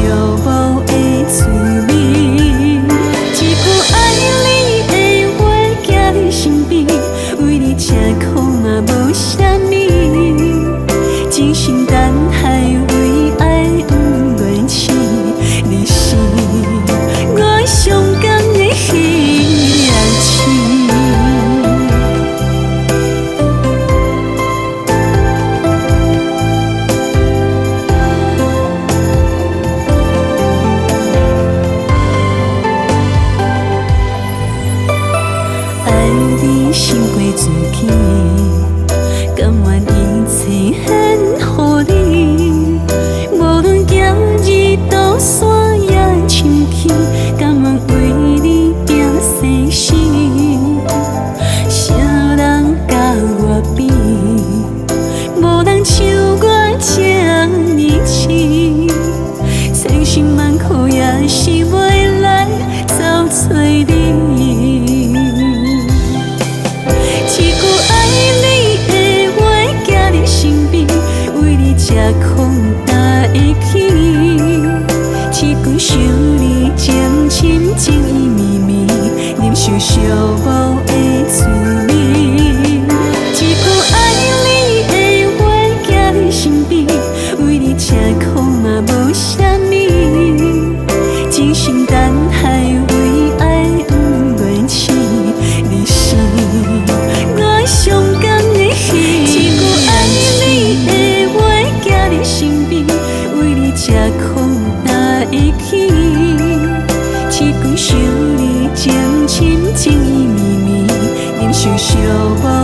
无的滋味。一句爱你的话，行你身边，为你吃苦嘛无啥物，真心等待为爱不乱试，你是我上甘的彼粒刺。爱你胜过自己，甘愿一切献予你。无论行日倒山也深起，甘愿为你拼生死。啥人甲我比？无人像我这呢痴。千辛万苦也是为来找找你。吃苦担会起，一句想你渐深情意绵绵，忍受寂寞的滋味。一句爱你的话，行你身边，为你吃苦嘛无啥物，真心等待为爱不乱试，你是我上甘的彼。一句爱你的话，行你身边，为你吃苦担会起，一句想你渐深情意绵绵，忍受寂寞。